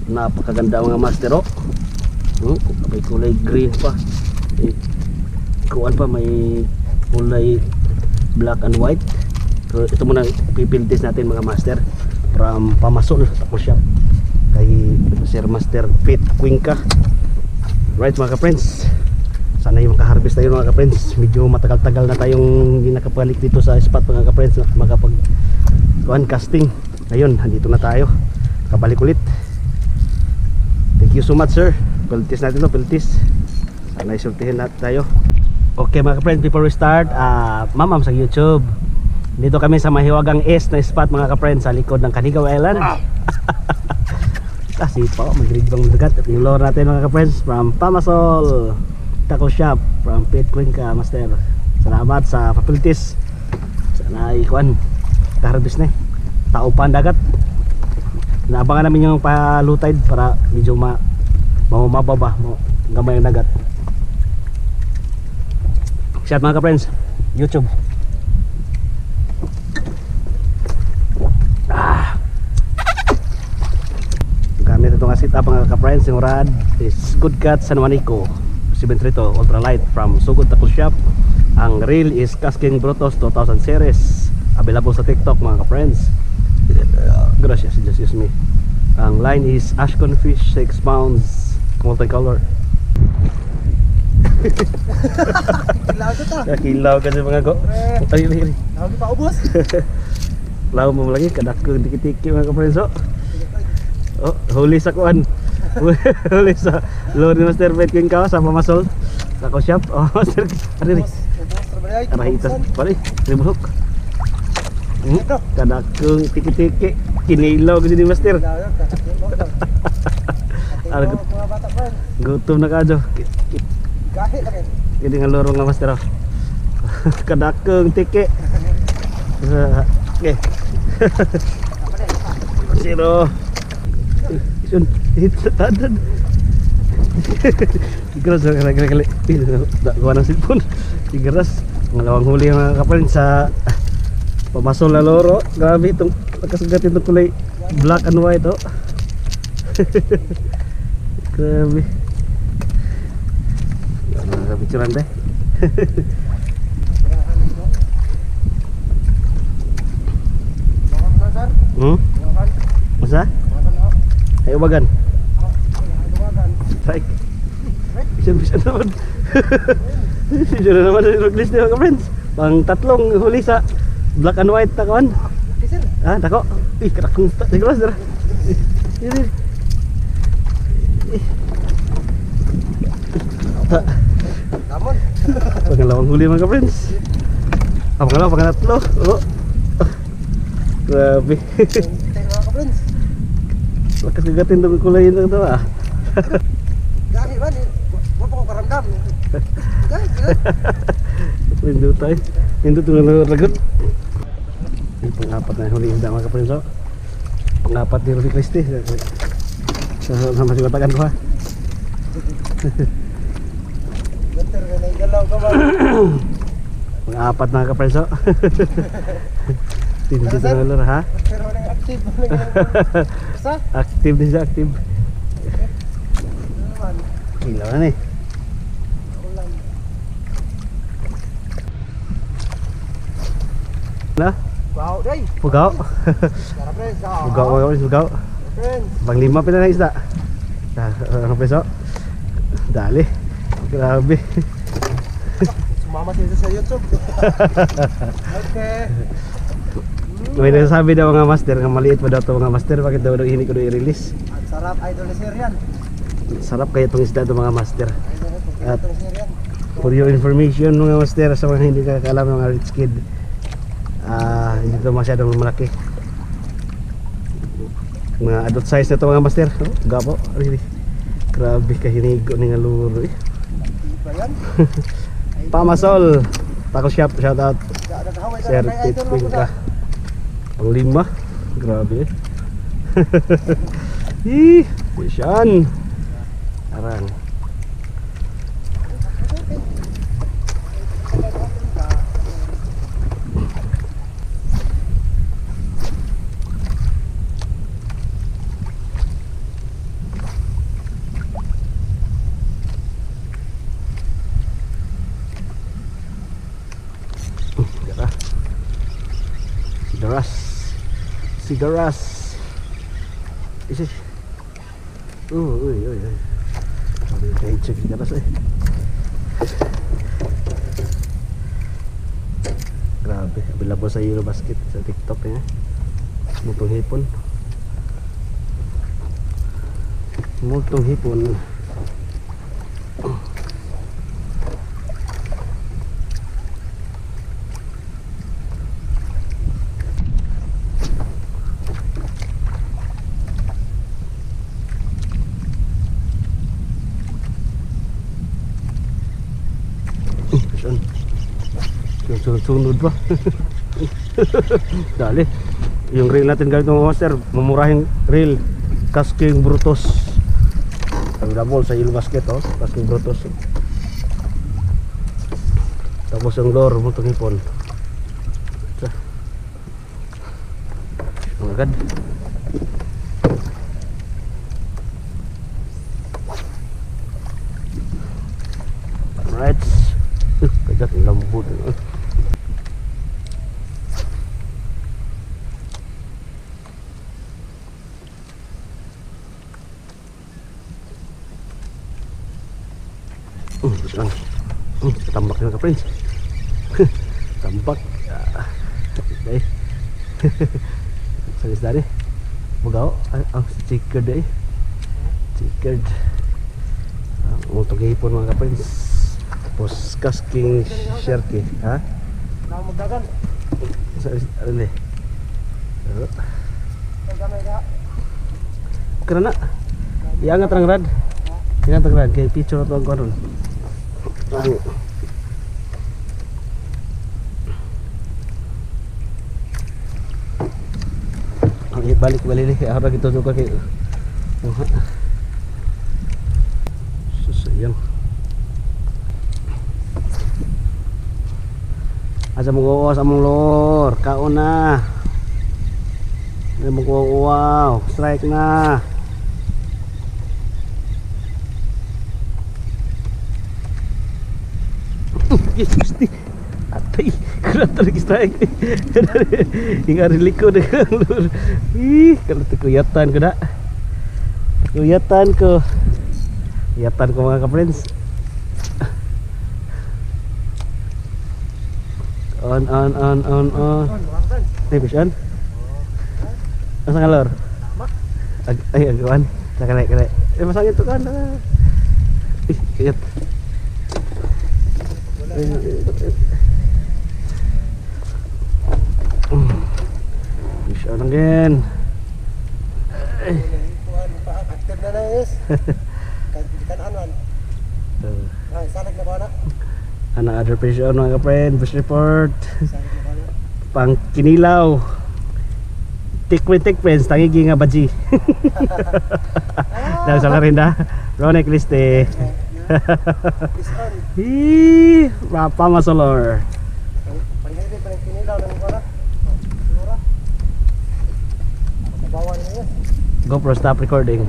Napakaganda mga master oh. May kulay green pa. Kuan pa, may kulay black and white. So ito muna pipil test natin mga master from Pamasol Tackle Shop kay Sir Master Pete Cuenca. Right mga ka-friends, sana yung makaharvest tayo mga ka-friends. Medyo matagal-tagal na tayong hindi nakapalik dito sa spot mga ka-friends, makapag casting. Ngayon, andito na tayo, kabalik ulit. Thank you so much sir. Piltis natin to, piltis. Sana isultihin natin tayo. Okay mga ka-friends, before we start, mamam sa YouTube, dito kami sa Mahiwagang East na spot mga ka-friends, sa likod ng Canigao Island. Kasi pa, magrigbang dagat. Yung lure natin mga ka-friends from Pamasol Tackle Shop from Pete Cuenca Master. Salamat sa papiltis. Sana ikuan kaharbis na taupan dagat. Naabangan namin yung palutide para medyo mababa gamay ang dagat. Shout mga ka-friends, YouTube. Gamit itong asit up mga ka-friends. Yung rod is Good Cat San Juanico 732 ultralight from Sugod Tackle Shop. Ang reel is Casking Brutus 2000 series, available sa TikTok mga ka-friends. Gracias, just use me. Ang line is Ashcon Fish 6 pounds multicolor. Kilaw kasi mga go. Ay. Lagi pa ubos. Law mo lagi kadak ko dikit-dikit mga ka-friends. Oh, huli sa kuan. Huli sa lure ni Master Pete Cuenca sa Pamasol Tackle Shop. Oh, Master. Ari. Arahitas pare, ribuk. Kadak ko dikit-dikit kinilaw kasi ni Master. Gutom na kadyo. Gahi lagi. Ini nga lorong nga Master. Kadakeng tike. Okay. Zero. Isun tadan. Igras kali. Tak gua nang sipun. Igras ngalawang huli mga kapal sa Pamasol na loro. Grabe itong nakasugat itong kulay black and white oh. Grabe. Picturean deh. Masa? Ayo bagan. Strike. Bisa naman. Bisa naman dari ruglis dia friends. Bang tatlong huli sa black and white ta kawan. Ah, dako. Ih, kerakung tak jelas dah. Ini. Namun pangalawang huli mga ka-friends. Pangatlo. Oh. Grabe. mga ka-friends. Lakas gagatin itong kulay ito ah. Gahi ba? Wala pa ko karamdam. Gahi. Lindo tayo. Lindo itong lagot. Yung pang-apat na huli isda mga ka-friends. Pang-apat ni Ruby Christie. Sama si katakan ko ha. Better ka na igalaw ka ba? Pang-apat na ka-friends. Tinti na lor ha. Pero wala active. Sa? Active din siya, active. Ilaw na eh. Na? Wow, day. Pugaw. Friends, Pugaw. friends. Bang 5 pila na isda. Ano peso? Dali. Grabe. Sumama siya sa YouTube. Okay. May nasasabi daw mga master nga maliit pa daw ito mga master. Bakit daw hindi ko i-release? Ang sarap idol ni Sir yan. Sarap kaya itong isda ito mga master. At Idol ni Sir yan. for your information mga master, sa mga hindi kakaalam ng mga rich kid, hindi ito masyadong malaki. Mga adult size na ito mga master. Oh, gapo. Really. Grabe kahinigo ni nga luro eh. Iba yan. Pamasol Tackle Shop, shout out Nagahaway ka Sir na Pete idol mo Cuenca. na. Ang 5. Grabe eh. Ih, Bishan. Arang. Sigaras. Sigaras. Isi. Uy, uy, uy. Sabi yung kahit check sigaras eh. Grabe, available sa Eurobasket sa TikTok eh. Multong hipon. Multong hipon. Sunod pa. Dali. Yung reel natin gamit ng master, mamurahing reel. Casking Brutus. Available sa Eurobasket oh. Casking Brutus. Tapos yung lure, multong hipon. Ang agad. Alright. Kagat ang lambot. Tambak na ka friends. Tambak. Dai. Salis dari. Bugaw ang chickered dai. Chickered. Untuk hipon mga ka friends. Tapos casking sharky, ha? Namagdagan. Salis ali. Gamay ka. Karena iangat terang rad. Iangat terang rad kay picture ato ang karon. Balik ni harap kita juga kay susayang asa mo uwas among lor kaon na mo wow strike na yes gusti atay kena strike hingga likod lur ih kalau kuyatan ko na kuyatan ko mga ka-friends on nih pisan asa ngalor ay agawan sa kanay masang itu kan ih kuyat Pisan again. Aktif na is. Kan anuan. Ay, salig na ba na? Another pressure mga ka-friend, fish report. Salig na ba na? Pang kinilaw. Tik friends, tangigi nga baji. Dahil sa karinda, Ronek Liste. Ih, Rapa Masolor. Panghili pa rin kinilaw ng wala. Sigura. Bawa na yun. GoPro stop recording.